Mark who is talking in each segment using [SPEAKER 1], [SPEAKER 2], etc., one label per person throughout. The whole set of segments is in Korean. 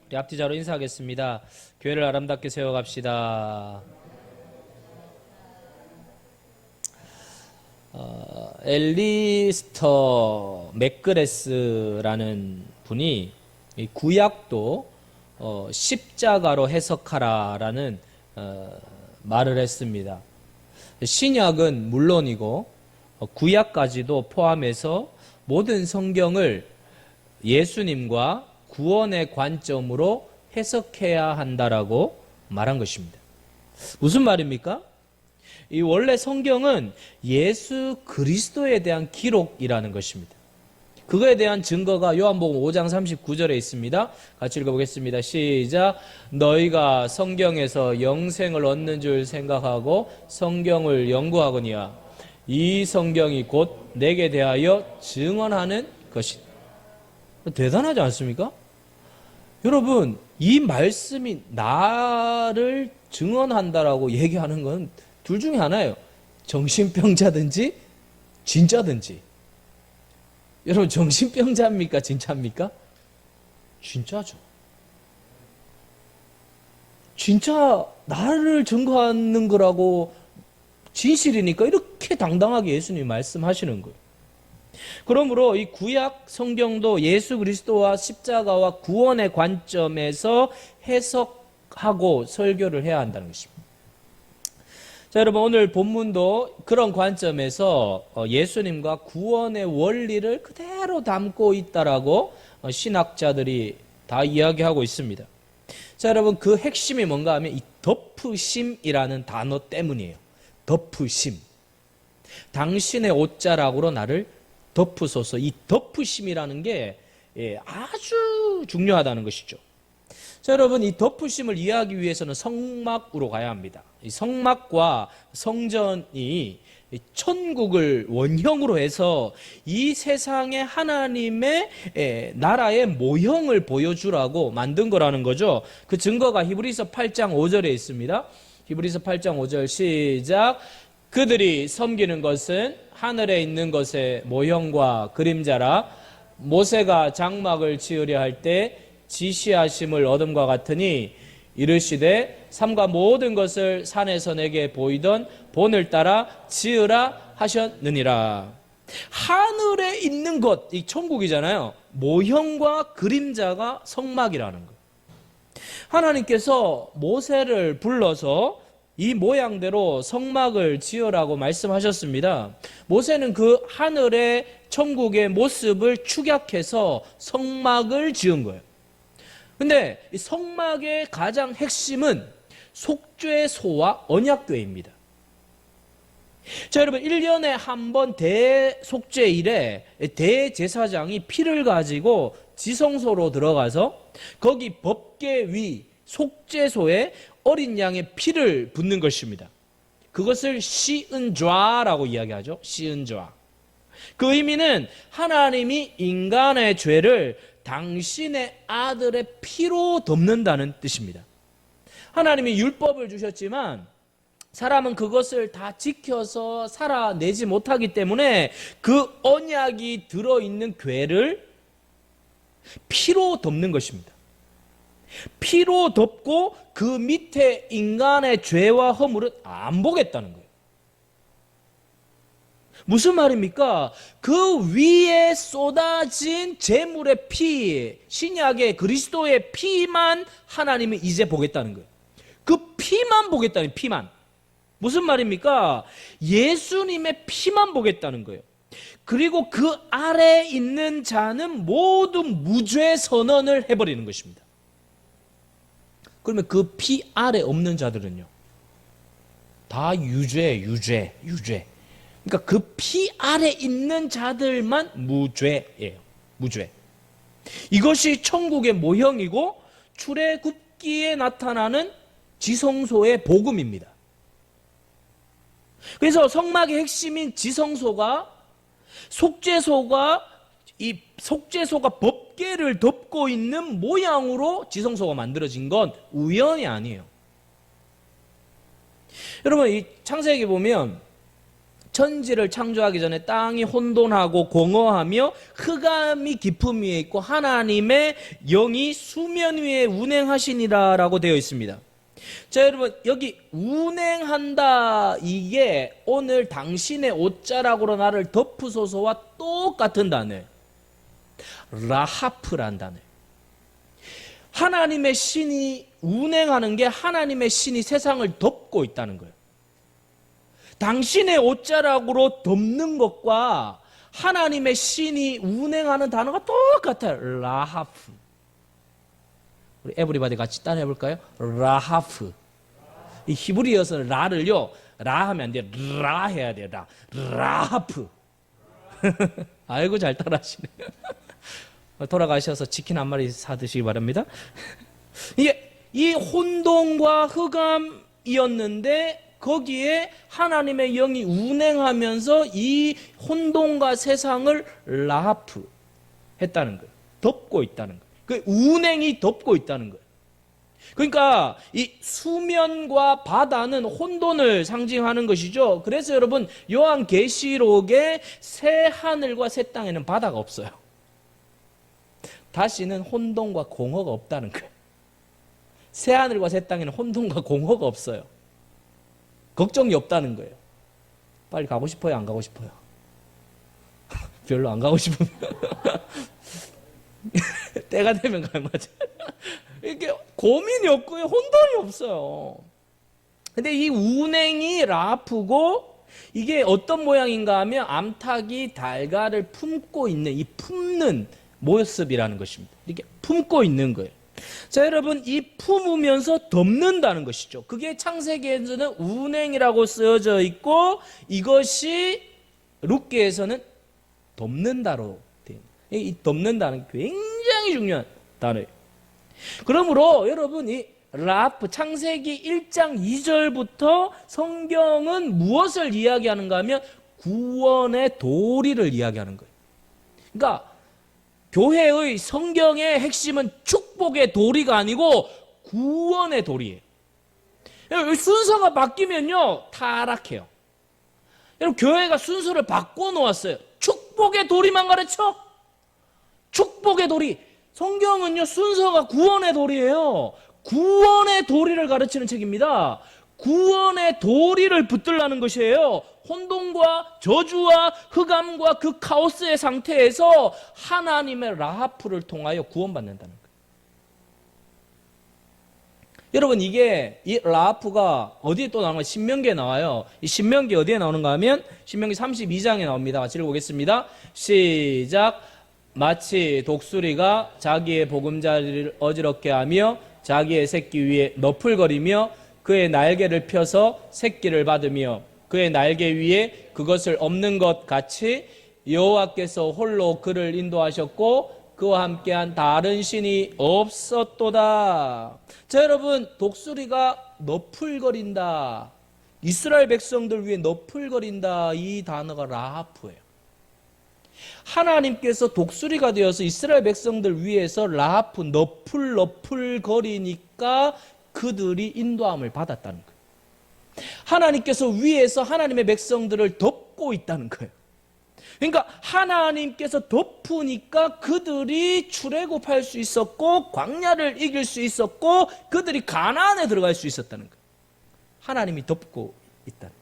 [SPEAKER 1] 우리 앞뒤자로 인사하겠습니다. 교회를 아름답게 세워갑시다. 엘리스터 맥그레스라는 분이 이 구약도 십자가로 해석하라라는 말을 했습니다. 신약은 물론이고 구약까지도 포함해서 모든 성경을 예수님과 구원의 관점으로 해석해야 한다라고 말한 것입니다. 무슨 말입니까? 이 원래 성경은 예수 그리스도에 대한 기록이라는 것입니다. 그거에 대한 증거가 요한복음 5장 39절에 있습니다. 같이 읽어보겠습니다. 시작. 너희가 성경에서 영생을 얻는 줄 생각하고 성경을 연구하거니와 이 성경이 곧 내게 대하여 증언하는 것이다. 대단하지 않습니까? 여러분, 이 말씀이 나를 증언한다라고 얘기하는 건 둘 중에 하나예요. 정신병자든지 진짜든지. 여러분, 정신병자입니까? 진짜입니까? 진짜죠. 진짜 나를 증거하는 거라고 진실이니까 이렇게 당당하게 예수님이 말씀하시는 거예요. 그러므로 이 구약 성경도 예수 그리스도와 십자가와 구원의 관점에서 해석하고 설교를 해야 한다는 것입니다. 자, 여러분, 오늘 본문도 그런 관점에서 예수님과 구원의 원리를 그대로 담고 있다라고 신학자들이 다 이야기하고 있습니다. 자, 여러분, 그 핵심이 뭔가 하면 이 덮으심이라는 단어 때문이에요. 덮으심. 당신의 옷자락으로 나를 덮으소서. 이 덮으심이라는 게 아주 중요하다는 것이죠. 자, 여러분, 이 덮으심을 이해하기 위해서는 성막으로 가야 합니다. 이 성막과 성전이 천국을 원형으로 해서 이 세상의 하나님의 나라의 모형을 보여주라고 만든 거라는 거죠. 그 증거가 히브리서 8장 5절에 있습니다. 히브리서 8장 5절 시작. 그들이 섬기는 것은 하늘에 있는 것의 모형과 그림자라. 모세가 장막을 지으려 할 때 지시하심을 얻음과 같으니 이르시되 삼가 모든 것을 산에서 내게 보이던 본을 따라 지으라 하셨느니라. 하늘에 있는 것, 이 천국이잖아요. 모형과 그림자가 성막이라는 거예요. 하나님께서 모세를 불러서 이 모양대로 성막을 지으라고 말씀하셨습니다. 모세는 그 하늘의 천국의 모습을 축약해서 성막을 지은 거예요. 근데 이 성막의 가장 핵심은 속죄소와 언약궤입니다. 자, 여러분, 1년에 한 번 대속죄일에 대제사장이 피를 가지고 지성소로 들어가서 거기 법궤 위 속죄소에 어린 양의 피를 붓는 것입니다. 그것을 시은좌라고 이야기하죠. 시은좌. 그 의미는 하나님이 인간의 죄를 당신의 아들의 피로 덮는다는 뜻입니다. 하나님이 율법을 주셨지만 사람은 그것을 다 지켜서 살아내지 못하기 때문에 그 언약이 들어있는 궤를 피로 덮는 것입니다. 피로 덮고 그 밑에 인간의 죄와 허물은 안 보겠다는 거예요. 무슨 말입니까? 그 위에 쏟아진 제물의 피, 신약의 그리스도의 피만 하나님이 이제 보겠다는 거예요. 그 피만 보겠다는, 피만. 무슨 말입니까? 예수님의 피만 보겠다는 거예요. 그리고 그 아래에 있는 자는 모두 무죄 선언을 해버리는 것입니다. 그러면 그 피 아래 없는 자들은요? 다 유죄. 그러니까 그 피 아래 있는 자들만 무죄예요. 무죄. 이것이 천국의 모형이고 출애굽기에 나타나는 지성소의 복음입니다. 그래서 성막의 핵심인 지성소가 이 속죄소가 법궤를 덮고 있는 모양으로 지성소가 만들어진 건 우연이 아니에요. 여러분, 이 창세기 보면 천지를 창조하기 전에 땅이 혼돈하고 공허하며 흑암이 깊음 위에 있고 하나님의 영이 수면 위에 운행하시니라라고 되어 있습니다. 자, 여러분, 여기 운행한다, 이게 오늘 당신의 옷자락으로 나를 덮으소서와 똑같은 단어예요. 라하프란 단어예요. 하나님의 신이 운행하는 게 하나님의 신이 세상을 덮고 있다는 거예요. 당신의 옷자락으로 덮는 것과 하나님의 신이 운행하는 단어가 똑같아요. 라하프. 우리 에브리바디 같이 따라해 볼까요? 라하프. 이 히브리어에서는 라를요, 라 하면 안 돼요. 라 해야 돼요. 라하프. 아이고, 잘 따라하시네. 돌아가셔서 치킨 한 마리 사 드시기 바랍니다. 이게 이 혼돈과 흑암이었는데 거기에 하나님의 영이 운행하면서 이 혼돈과 세상을 라하프 했다는 거예요. 덮고 있다는 거예요. 그 운행이 덮고 있다는 거예요. 그러니까 이 수면과 바다는 혼돈을 상징하는 것이죠. 그래서 여러분, 요한계시록에 새 하늘과 새 땅에는 바다가 없어요. 다시는 혼돈과 공허가 없다는 거예요. 새 하늘과 새 땅에는 혼돈과 공허가 없어요. 걱정이 없다는 거예요. 빨리 가고 싶어요? 안 가고 싶어요? 별로 안 가고 싶으면 때가 되면 가면 맞아. 이렇게 고민이 없고요, 혼돈이 없어요. 근데 이 운행이 라프고 이게 어떤 모양인가 하면 암탉이 달걀을 품고 있는 이 품는 모습이라는 것입니다. 이렇게 품고 있는 거예요. 자, 여러분, 이 품으면서 덮는다는 것이죠. 그게 창세기에서는 운행이라고 쓰여져 있고 이것이 룻기에서는 덮는다로 돼요. 이 덮는다는 게 굉장히 중요한 단어예요. 그러므로 여러분, 이 라프 창세기 1장 2절부터 성경은 무엇을 이야기하는가 하면 구원의 도리를 이야기하는 거예요. 그러니까 교회의 성경의 핵심은 축복의 도리가 아니고 구원의 도리예요. 순서가 바뀌면요, 타락해요. 여러분, 교회가 순서를 바꿔놓았어요. 축복의 도리만 가르쳐? 축복의 도리. 성경은요, 순서가 구원의 도리예요. 구원의 도리를 가르치는 책입니다. 구원의 도리를 붙들라는 것이에요. 혼돈과 저주와 흑암과 그 카오스의 상태에서 하나님의 라하프를 통하여 구원받는다는 거예요. 여러분, 이게 이 라하프가 어디에 또 나오는 거예요? 신명기에 나와요. 이 신명기 어디에 나오는가 하면 신명기 32장에 나옵니다. 같이 읽어보겠습니다. 시작. 마치 독수리가 자기의 보금자리를 어지럽게 하며 자기의 새끼 위에 너풀거리며 그의 날개를 펴서 새끼를 받으며 그의 날개 위에 그것을 엎는 것 같이 여호와께서 홀로 그를 인도하셨고 그와 함께한 다른 신이 없었도다. 자, 여러분, 독수리가 너풀거린다, 이스라엘 백성들 위에 너풀거린다, 이 단어가 라하프예요. 하나님께서 독수리가 되어서 이스라엘 백성들 위해서 라하프, 너풀거리니까 그들이 인도함을 받았다는 거예요. 하나님께서 위에서 하나님의 백성들을 덮고 있다는 거예요. 그러니까 하나님께서 덮으니까 그들이 출애굽할 수 있었고 광야를 이길 수 있었고 그들이 가나안에 들어갈 수 있었다는 거예요. 하나님이 덮고 있다는 거예요.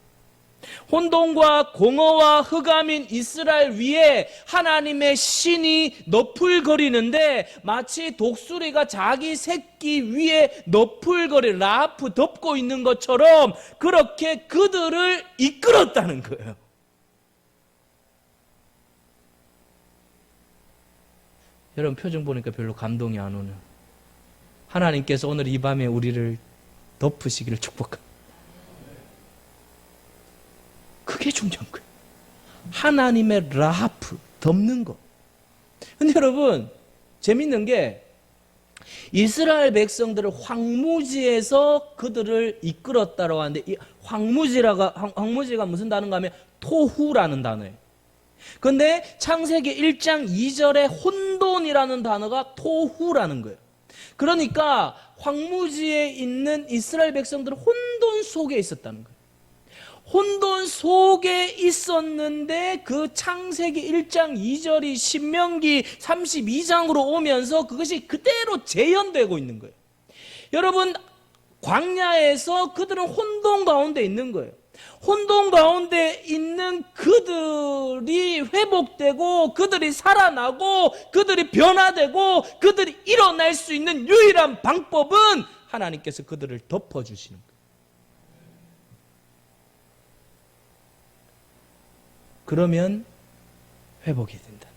[SPEAKER 1] 혼돈과 공허와 흑암인 이스라엘 위에 하나님의 신이 너풀거리는데 마치 독수리가 자기 새끼 위에 너풀거리 라프 덮고 있는 것처럼 그렇게 그들을 이끌었다는 거예요. 여러분, 표정 보니까 별로 감동이 안 오는, 하나님께서 오늘 이 밤에 우리를 덮으시기를 축복합니다. 그게 중요한 거예요. 하나님의 라하프, 덮는 거. 근데 여러분, 재밌는 게 이스라엘 백성들을 황무지에서 그들을 이끌었다고 하는데 이 황무지가 무슨 단어인가 하면 토후라는 단어예요. 근데 창세기 1장 2절에 혼돈이라는 단어가 토후라는 거예요. 그러니까 황무지에 있는 이스라엘 백성들은 혼돈 속에 있었다는 거예요. 혼돈 속에 있었는데 그 창세기 1장 2절이 신명기 32장으로 오면서 그것이 그대로 재현되고 있는 거예요. 여러분, 광야에서 그들은 혼돈 가운데 있는 거예요. 혼돈 가운데 있는 그들이 회복되고 그들이 살아나고 그들이 변화되고 그들이 일어날 수 있는 유일한 방법은 하나님께서 그들을 덮어주시는 거예요. 그러면 회복이 된다.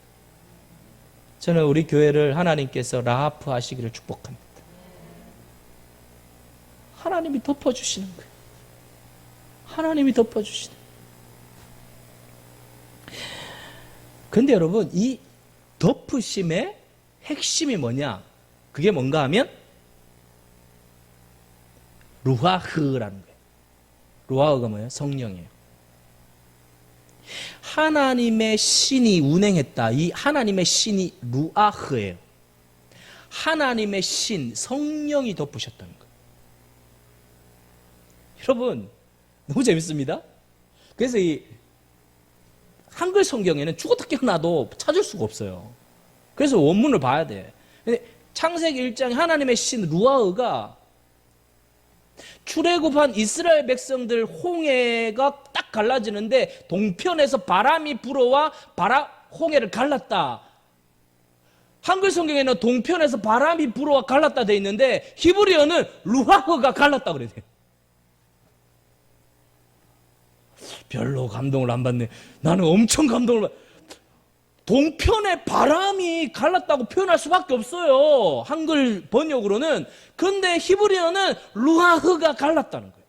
[SPEAKER 1] 저는 우리 교회를 하나님께서 라하프 하시기를 축복합니다. 하나님이 덮어주시는 거예요. 하나님이 덮어주시는 거예요. 근데 여러분, 이 덮으심의 핵심이 뭐냐? 그게 뭔가 하면 루하흐라는 거예요. 루하흐가 뭐예요? 성령이에요. 하나님의 신이 운행했다. 이 하나님의 신이 루아흐예요. 하나님의 신, 성령이 덮으셨다는 거예요. 여러분, 너무 재밌습니다. 그래서 이 한글 성경에는 죽었다 깨어나도 찾을 수가 없어요. 그래서 원문을 봐야 돼. 근데 창세기 1장에 하나님의 신 루아흐가 출애굽한 이스라엘 백성들 홍해가 딱 갈라지는데 동편에서 바람이 불어와 홍해를 갈랐다. 한글 성경에는 동편에서 바람이 불어와 갈랐다 돼 있는데 히브리어는 루하흐가 갈랐다 그래요. 별로 감동을 안 받네. 나는 엄청 감동을 받. 동편에 바람이 갈랐다고 표현할 수밖에 없어요. 한글 번역으로는. 근데 히브리어는 루하흐가 갈랐다는 거예요.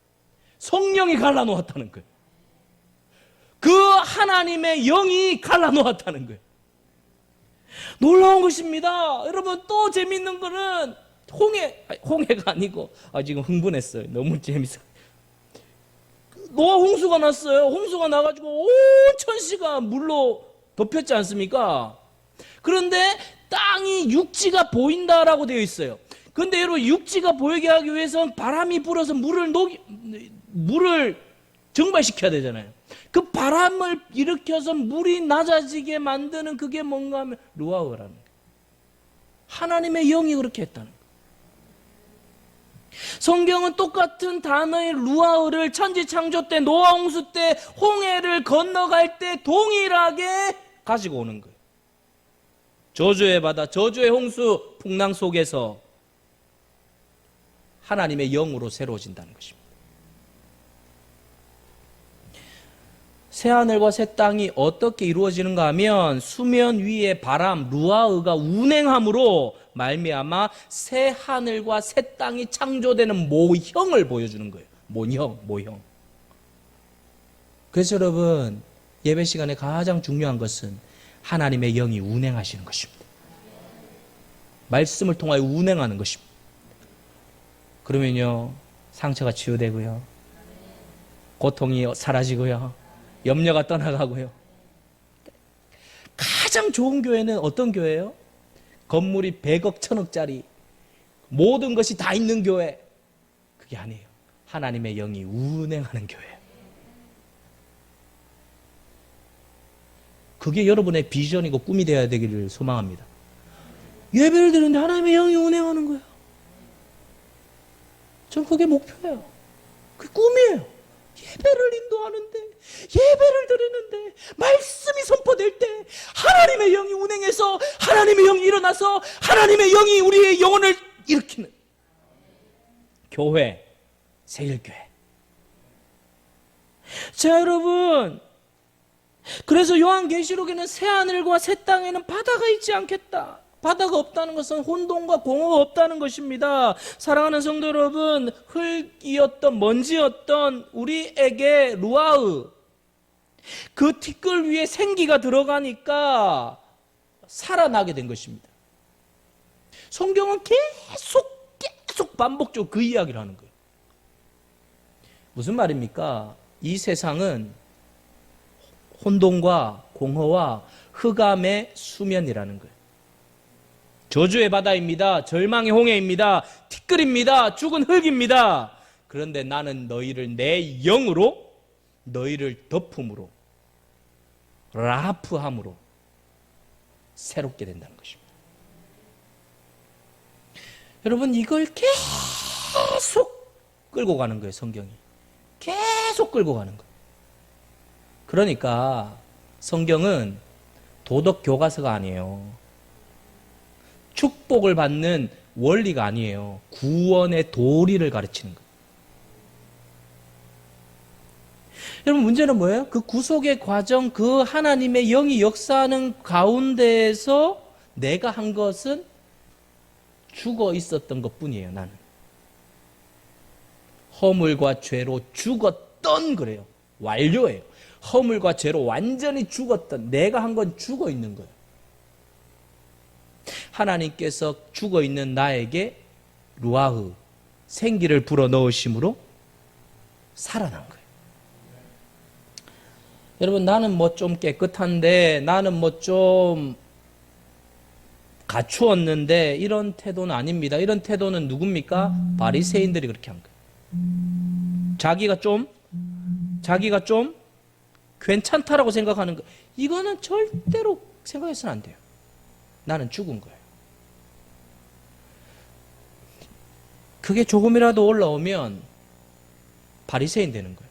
[SPEAKER 1] 성령이 갈라놓았다는 거예요. 그 하나님의 영이 갈라놓았다는 거예요. 놀라운 것입니다. 여러분, 또 재밌는 거는 홍해가 아니고 지금 흥분했어요. 너무 재밌어요. 노아 홍수가 났어요. 홍수가 나가지고 온 천시가 물로 덮였지 않습니까? 그런데 땅이 육지가 보인다라고 되어 있어요. 그런데 여러분, 육지가 보이게 하기 위해서는 바람이 불어서 물을 증발시켜야 되잖아요. 그 바람을 일으켜서 물이 낮아지게 만드는 그게 뭔가 하면 루아흐라는 거예요. 하나님의 영이 그렇게 했다는 거예요. 성경은 똑같은 단어의 루아흐를 천지창조 때, 노아 홍수 때, 홍해를 건너갈 때 동일하게 가지고 오는 거예요. 저주의 바다, 저주의 홍수, 풍랑 속에서 하나님의 영으로 새로워진다는 것입니다. 새하늘과 새 땅이 어떻게 이루어지는가 하면 수면 위에 바람, 루아흐가 운행함으로 말미암아 새 하늘과 새 땅이 창조되는 모형을 보여주는 거예요. 모형. 그래서 여러분, 예배 시간에 가장 중요한 것은 하나님의 영이 운행하시는 것입니다. 말씀을 통하여 운행하는 것입니다. 그러면요, 상처가 치유되고요, 고통이 사라지고요, 염려가 떠나가고요. 가장 좋은 교회는 어떤 교회예요? 건물이 100억, 1000억짜리 모든 것이 다 있는 교회. 그게 아니에요. 하나님의 영이 운행하는 교회. 그게 여러분의 비전이고 꿈이 되어야 되기를 소망합니다. 예배를 드리는데 하나님의 영이 운행하는 거예요. 전 그게 목표예요. 그게 꿈이에요. 예배를 인도하는데, 예배를 드리는데, 말씀이 선포될 때 하나님의 영이 운행해서 하나님의 영이 일어나서 하나님의 영이 우리의 영혼을 일으키는 교회, 세일교회. 자, 여러분, 그래서 요한계시록에는 새하늘과 새 땅에는 바다가 있지 않겠다. 바다가 없다는 것은 혼돈과 공허가 없다는 것입니다. 사랑하는 성도 여러분, 흙이었던, 먼지였던 우리에게 루아흐, 그 티끌 위에 생기가 들어가니까 살아나게 된 것입니다. 성경은 계속 반복적으로 그 이야기를 하는 거예요. 무슨 말입니까? 이 세상은 혼돈과 공허와 흑암의 수면이라는 거예요. 저주의 바다입니다. 절망의 홍해입니다. 티끌입니다. 죽은 흙입니다. 그런데 나는 너희를 내 영으로 너희를 덮음으로, 라프함으로 새롭게 된다는 것입니다. 여러분, 이걸 계속 끌고 가는 거예요. 성경이 계속 끌고 가는 거예요. 그러니까 성경은 도덕 교과서가 아니에요. 축복을 받는 원리가 아니에요. 구원의 도리를 가르치는 거예요. 여러분, 문제는 뭐예요? 그 구속의 과정, 그 하나님의 영이 역사하는 가운데에서 내가 한 것은 죽어 있었던 것 뿐이에요. 나는 허물과 죄로 죽었던, 그래요. 완료예요. 허물과 죄로 완전히 죽었던, 내가 한 건 죽어 있는 거예요. 하나님께서 죽어 있는 나에게 루아흐, 생기를 불어 넣으심으로 살아난 거예요. 여러분, 나는 뭐 좀 깨끗한데, 나는 뭐 좀 갖추었는데, 이런 태도는 아닙니다. 이런 태도는 누굽니까? 바리새인들이 그렇게 한 거예요. 자기가 좀 괜찮다라고 생각하는 거. 이거는 절대로 생각해서는 안 돼요. 나는 죽은 거예요. 그게 조금이라도 올라오면 바리새인 되는 거예요.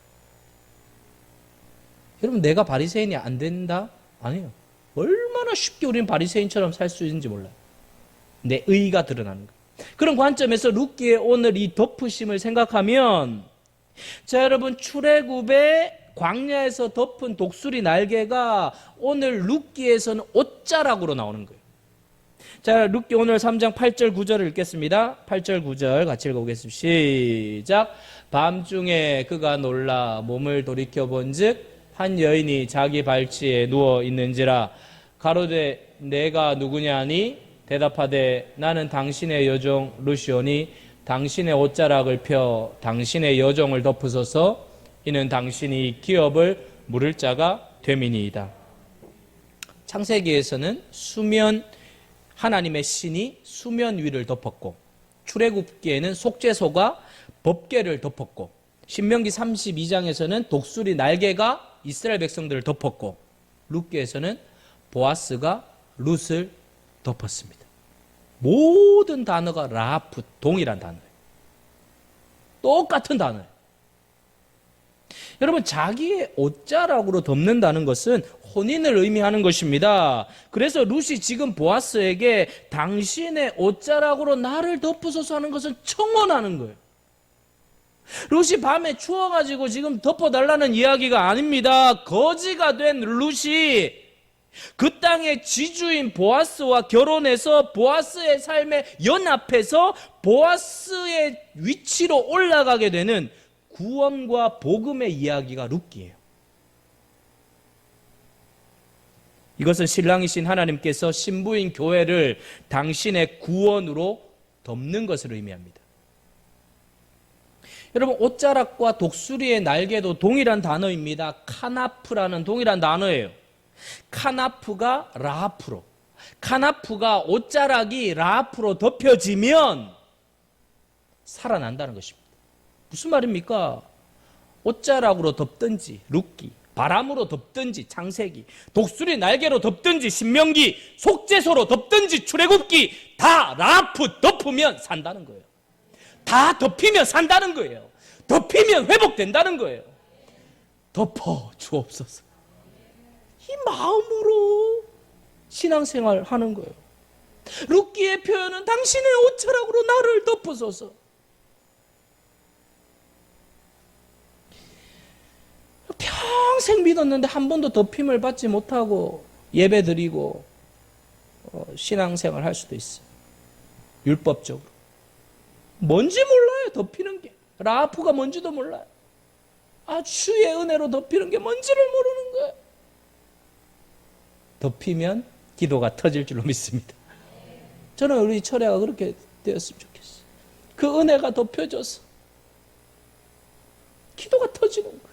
[SPEAKER 1] 여러분, 내가 바리새인이 안 된다? 아니에요. 얼마나 쉽게 우리는 바리새인처럼 살 수 있는지 몰라요. 내 의가 드러나는 거예요. 그런 관점에서 룻기의 오늘 이 덮으심을 생각하면, 자, 여러분, 출애굽의 광야에서 덮은 독수리 날개가 오늘 룻기에서는 옷자락으로 나오는 거예요. 자, 룻기 오늘 3장 8절 9절을 읽겠습니다. 8절 9절 같이 읽어보겠습니다. 시작. 밤중에 그가 놀라 몸을 돌이켜본즉 한 여인이 자기 발치에 누워 있는지라. 가로되 내가 누구냐 하니 대답하되 나는 당신의 여종 룻이오니 당신의 옷자락을 펴 당신의 여종을 덮으소서. 이는 당신이 기업을 물을 자가 됨이니이다. 창세기에서는 하나님의 신이 수면 위를 덮었고, 출애굽기에는 속죄소가 법궤를 덮었고, 신명기 32장에서는 독수리 날개가 이스라엘 백성들을 덮었고, 룻기에서는 보아스가 룻을 덮었습니다. 모든 단어가 라프, 동일한 단어예요. 똑같은 단어예요. 여러분, 자기의 옷자락으로 덮는다는 것은 혼인을 의미하는 것입니다. 그래서 룻이 지금 보아스에게 당신의 옷자락으로 나를 덮으소서 하는 것은 청원하는 거예요. 룻이 밤에 추워가지고 지금 덮어달라는 이야기가 아닙니다. 거지가 된 룻이 그 땅의 지주인 보아스와 결혼해서 보아스의 삶에 연합해서 보아스의 위치로 올라가게 되는 구원과 복음의 이야기가 룻기예요. 이것은 신랑이신 하나님께서 신부인 교회를 당신의 구원으로 덮는 것을 의미합니다. 여러분, 옷자락과 독수리의 날개도 동일한 단어입니다. 카나프라는 동일한 단어예요. 카나프가 라프로, 카나프가 옷자락이 라프로 덮여지면 살아난다는 것입니다. 무슨 말입니까? 옷자락으로 덮든지 룻기, 바람으로 덮든지 창세기, 독수리 날개로 덮든지 신명기, 속죄소로 덮든지 출애굽기, 다 라프 덮으면 산다는 거예요. 다 덮이면 산다는 거예요. 덮이면 회복된다는 거예요. 덮어 주옵소서. 이 마음으로 신앙생활 하는 거예요. 룻기의 표현은 당신의 옷자락으로 나를 덮으소서. 평생 믿었는데 한 번도 덮임을 받지 못하고 예배 드리고 신앙생활 할 수도 있어요. 율법적으로. 뭔지 몰라요. 덮이는 게. 라프가 뭔지도 몰라요. 주의 은혜로 덮이는 게 뭔지를 모르는 거예요. 덮이면 기도가 터질 줄로 믿습니다. 저는 우리 철야가 그렇게 되었으면 좋겠어요. 그 은혜가 덮여져서 기도가 터지는 거예요.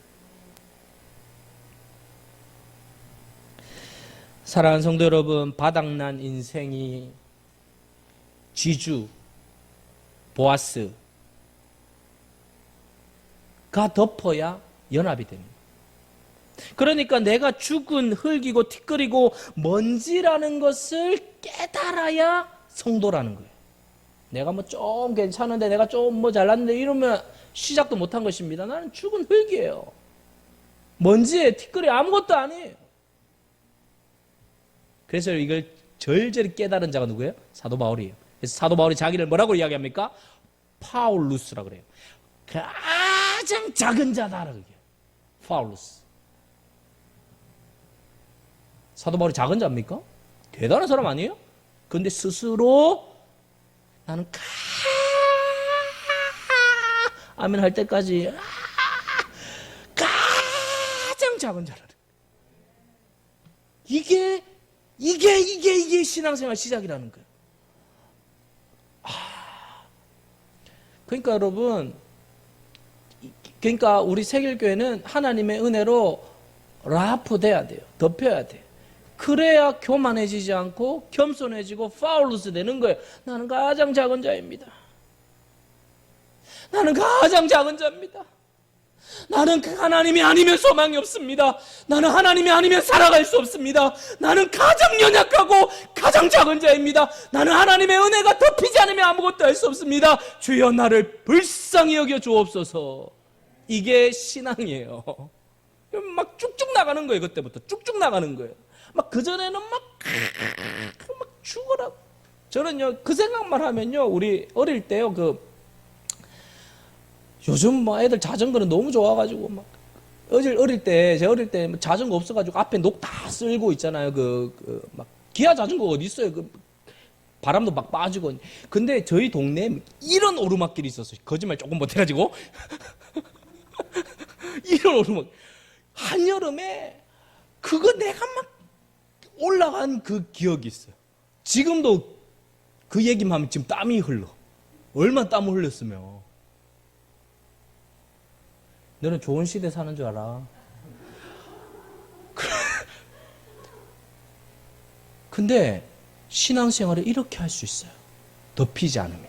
[SPEAKER 1] 사랑하는 성도 여러분, 바닥난 인생이 지주, 보아스가 덮어야 연합이 됩니다. 그러니까 내가 죽은 흙이고 티끌이고 먼지라는 것을 깨달아야 성도라는 거예요. 내가 뭐 좀 괜찮은데, 내가 좀 뭐 잘났는데 이러면 시작도 못한 것입니다. 나는 죽은 흙이에요. 먼지에 티끌이 아무것도 아니에요. 그래서 이걸 절절히 깨달은 자가 누구예요? 사도 바울이에요. 그래서 사도 바울이 자기를 뭐라고 이야기합니까? 파울루스라고 그래요. 가장 작은 자다라고 얘기해요. 파울루스. 사도 바울이 작은 자입니까? 대단한 사람 아니에요? 근데 스스로 나는 아멘 할 때까지 가장 작은 자라. 이게 신앙생활 시작이라는 거예요. 그러니까 여러분, 그러니까 우리 세길교회는 하나님의 은혜로 라프 돼야 돼요. 덮여야 돼요. 그래야 교만해지지 않고 겸손해지고 파울루스 되는 거예요. 나는 가장 작은 자입니다. 나는 가장 작은 자입니다. 나는 하나님이 아니면 소망이 없습니다. 나는 하나님이 아니면 살아갈 수 없습니다. 나는 가장 연약하고 가장 작은 자입니다. 나는 하나님의 은혜가 덮이지 않으면 아무것도 할 수 없습니다. 주여 나를 불쌍히 여겨 주옵소서. 이게 신앙이에요. 막 쭉쭉 나가는 거예요. 그때부터 쭉쭉 나가는 거예요. 막 그전에는 막 죽어라. 저는요 그 생각만 하면요, 우리 어릴 때요, 요즘 뭐 애들 자전거는 너무 좋아가지고 막 어릴 때, 제가 어릴 때 자전거 없어가지고 앞에 녹 다 쓸고 있잖아요. 막 기아 자전거 어디 있어요? 바람도 막 빠지고. 근데 저희 동네에 이런 오르막길이 있었어요. 거짓말 조금 못해가지고 이런 오르막. 한여름에 그거 내가 막 올라간 그 기억이 있어요. 지금도 그 얘기만 하면 지금 땀이 흘러. 얼마나 땀을 흘렸으면. 너는 좋은 시대 사는 줄 알아. 근데 신앙생활을 이렇게 할 수 있어요. 덮이지 않으면.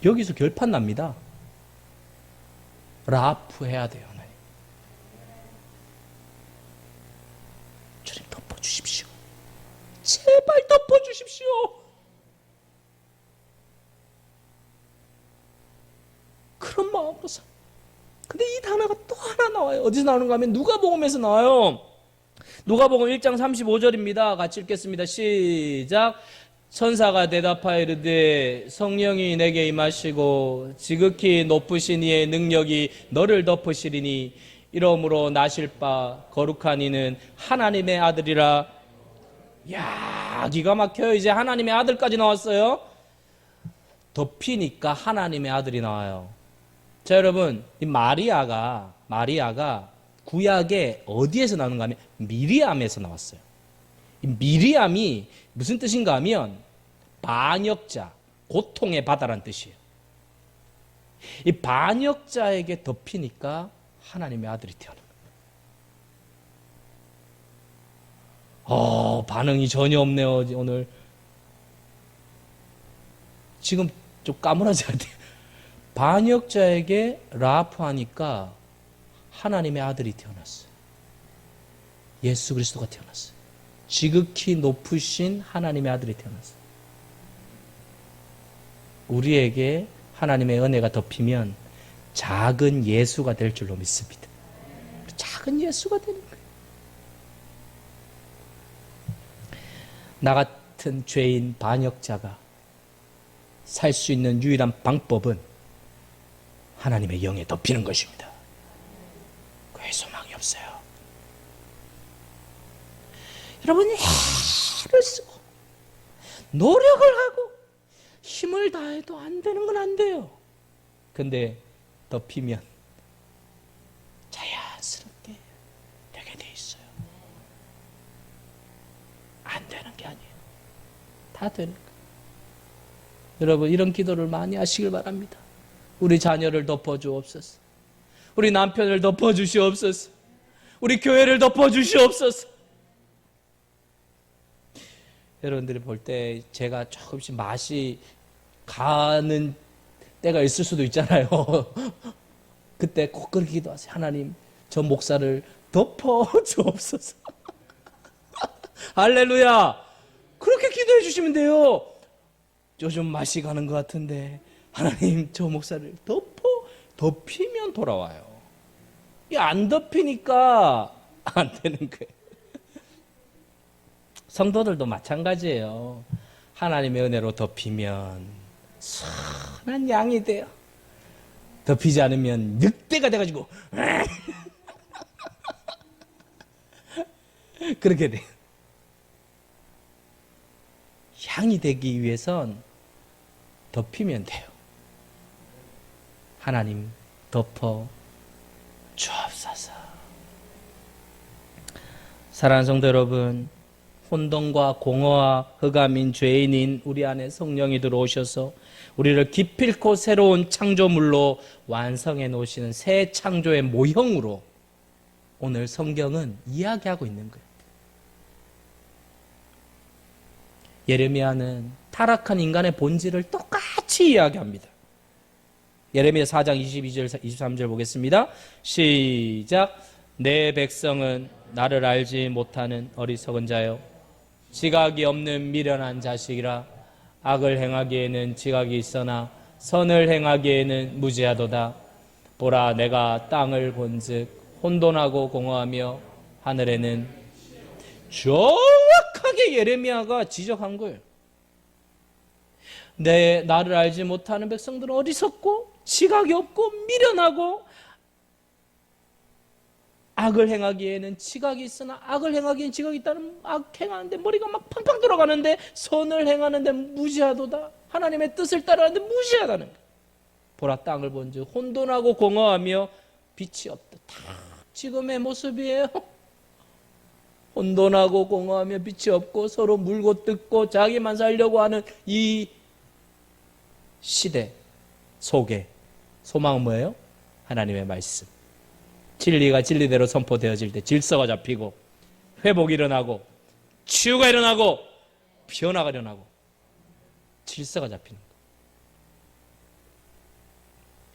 [SPEAKER 1] 여기서 결판 납니다. 라프 해야 돼요. 하나님. 주님 덮어주십시오. 제발 덮어주십시오. 그런 마음으로 사. 근데 이 단어가 또 하나 나와요. 어디서 나오는가 하면 누가복음에서 나와요. 누가복음 1장 35절입니다. 같이 읽겠습니다. 시작. 천사가 대답하여 이르되 성령이 내게 임하시고 지극히 높으신 이의 능력이 너를 덮으시리니 이러므로 나실 바 거룩한 이는 하나님의 아들이라. 야, 기가 막혀요. 이제 하나님의 아들까지 나왔어요. 덮이니까 하나님의 아들이 나와요. 자, 여러분, 이 마리아가 구약에 어디에서 나오는가 하면 미리암에서 나왔어요. 이 미리암이 무슨 뜻인가 하면 반역자, 고통의 바다란 뜻이에요. 이 반역자에게 덮이니까 하나님의 아들이 태어납니다. 반응이 전혀 없네요. 오늘 지금 좀 까무러져야 돼요. 반역자에게 라프하니까 하나님의 아들이 태어났어요. 예수 그리스도가 태어났어요. 지극히 높으신 하나님의 아들이 태어났어요. 우리에게 하나님의 은혜가 덮이면 작은 예수가 될 줄로 믿습니다. 작은 예수가 되는 거예요. 나 같은 죄인 반역자가 살 수 있는 유일한 방법은 하나님의 영에 덮이는 것입니다. 그외 소망이 없어요. 여러분이 애를 쓰고 노력을 하고 힘을 다해도 안 되는 건 안 돼요. 근데 덮이면 자연스럽게 되게 돼 있어요. 안 되는 게 아니에요. 다 되는 거예요. 여러분, 이런 기도를 많이 하시길 바랍니다. 우리 자녀를 덮어주옵소서. 우리 남편을 덮어주시옵소서. 우리 교회를 덮어주시옵소서. 여러분들이 볼 때 제가 조금씩 맛이 가는 때가 있을 수도 있잖아요. 그때 꼭 그렇게 기도하세요. 하나님, 저 목사를 덮어 주옵소서. 할렐루야. 그렇게 기도해 주시면 돼요. 요즘 맛이 가는 것 같은데 하나님, 저 목사를 덮이면 돌아와요. 이 안 덮이니까 안 되는 거예요. 성도들도 마찬가지예요. 하나님의 은혜로 덮이면 선한 양이 돼요. 덮이지 않으면 늑대가 돼가지고 그렇게 돼요. 양이 되기 위해선 덮이면 돼요. 하나님, 덮어 주옵소서. 사랑하는 성도 여러분, 혼돈과 공허와 흑암인 죄인인 우리 안에 성령이 들어오셔서 우리를 기필코 새로운 창조물로 완성해 놓으시는 새 창조의 모형으로 오늘 성경은 이야기하고 있는 거예요. 예레미야는 타락한 인간의 본질을 똑같이 이야기합니다. 예레미야 4장 22절 23절 보겠습니다. 시작. 내 백성은 나를 알지 못하는 어리석은 자요, 지각이 없는 미련한 자식이라. 악을 행하기에는 지각이 있으나 선을 행하기에는 무지하도다. 보라, 내가 땅을 본즉 혼돈하고 공허하며 하늘에는. 정확하게 예레미야가 지적한 거예요. 나를 알지 못하는 백성들은 어리석고 지각이 없고 미련하고, 악을 행하기에는 지각이 있으나 악을 행하기에는 지각이 있다는, 악 행하는데 머리가 막 팡팡 돌아가는데 선을 행하는데 무지하도다. 하나님의 뜻을 따르는데 무지하다는 거예요. 보라, 땅을 본즉 혼돈하고 공허하며 빛이 없다. 다 지금의 모습이에요. 혼돈하고 공허하며 빛이 없고 서로 물고 뜯고 자기만 살려고 하는 이 시대 속에 소망은 뭐예요? 하나님의 말씀. 진리가 진리대로 선포되어질 때 질서가 잡히고 회복이 일어나고 치유가 일어나고 변화가 일어나고 질서가 잡히는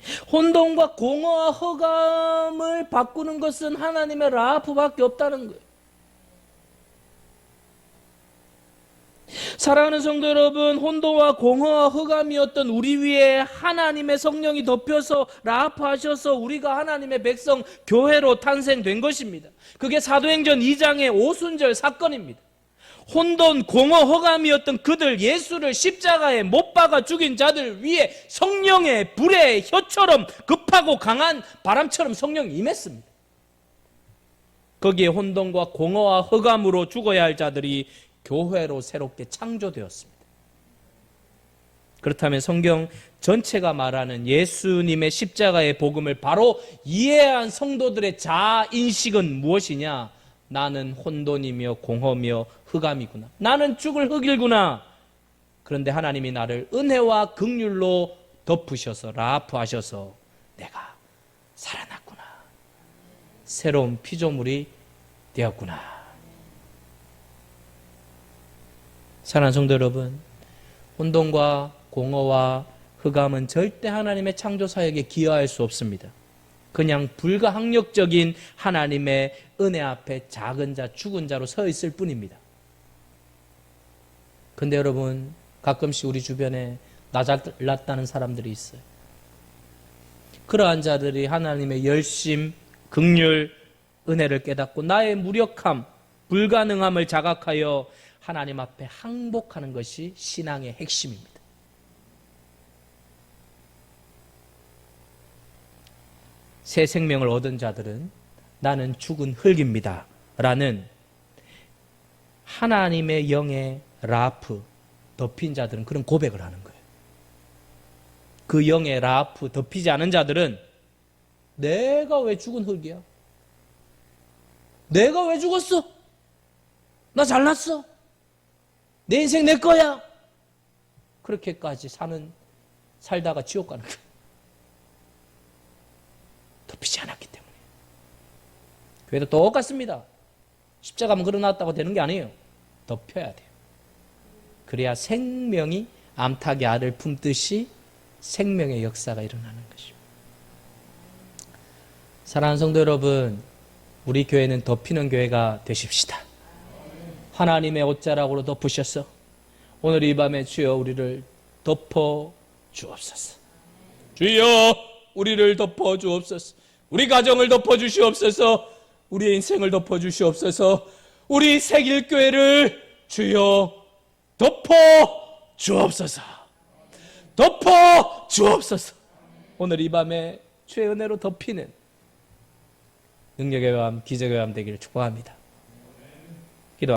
[SPEAKER 1] 거예요. 혼돈과 공허와 흑암을 바꾸는 것은 하나님의 라프밖에 없다는 거예요. 사랑하는 성도 여러분, 혼돈과 공허와 흑암이었던 우리 위에 하나님의 성령이 덮여서 라합하셔서 우리가 하나님의 백성 교회로 탄생된 것입니다. 그게 사도행전 2장의 오순절 사건입니다. 혼돈, 공허, 흑암이었던 그들, 예수를 십자가에 못 박아 죽인 자들 위에 성령의 불의 혀처럼 급하고 강한 바람처럼 성령이 임했습니다. 거기에 혼돈과 공허와 흑암으로 죽어야 할 자들이 교회로 새롭게 창조되었습니다. 그렇다면 성경 전체가 말하는 예수님의 십자가의 복음을 바로 이해한 성도들의 자인식은 무엇이냐? 나는 혼돈이며 공허며 흑암이구나. 나는 죽을 흑일구나. 그런데 하나님이 나를 은혜와 긍휼로 덮으셔서 라프하셔서 내가 살아났구나. 새로운 피조물이 되었구나. 사랑하는 성도 여러분, 혼돈과 공허와 흑암은 절대 하나님의 창조사역에 기여할 수 없습니다. 그냥 불가항력적인 하나님의 은혜 앞에 작은 자, 죽은 자로 서 있을 뿐입니다. 근데 여러분, 가끔씩 우리 주변에 나 잘났다는 사람들이 있어요. 그러한 자들이 하나님의 열심, 긍휼, 은혜를 깨닫고 나의 무력함, 불가능함을 자각하여 하나님 앞에 항복하는 것이 신앙의 핵심입니다. 새 생명을 얻은 자들은 나는 죽은 흙입니다 라는 하나님의 영의 라프 덮인 자들은 그런 고백을 하는 거예요. 그 영의 라프 덮이지 않은 자들은 내가 왜 죽은 흙이야? 내가 왜 죽었어? 나 잘났어? 내 인생 내 거야? 그렇게까지 살다가 지옥 가는 거예요. 덮이지 않았기 때문에. 교회도 똑같습니다. 십자가만 걸어놨다고 되는 게 아니에요. 덮여야 돼요. 그래야 생명이 암탉의 알을 품듯이 생명의 역사가 일어나는 것입니다. 사랑하는 성도 여러분, 우리 교회는 덮이는 교회가 되십시다. 하나님의 옷자락으로 덮으셔서 오늘 이 밤에 주여 우리를 덮어 주옵소서. 주여 우리를 덮어 주옵소서. 우리 가정을 덮어 주시옵소서. 우리의 인생을 덮어 주시옵소서. 우리 새길교회를 주여 덮어 주옵소서. 덮어 주옵소서. 오늘 이 밤에 주의 은혜로 덮이는 능력의 밤, 기적의 밤 되기를 축복합니다.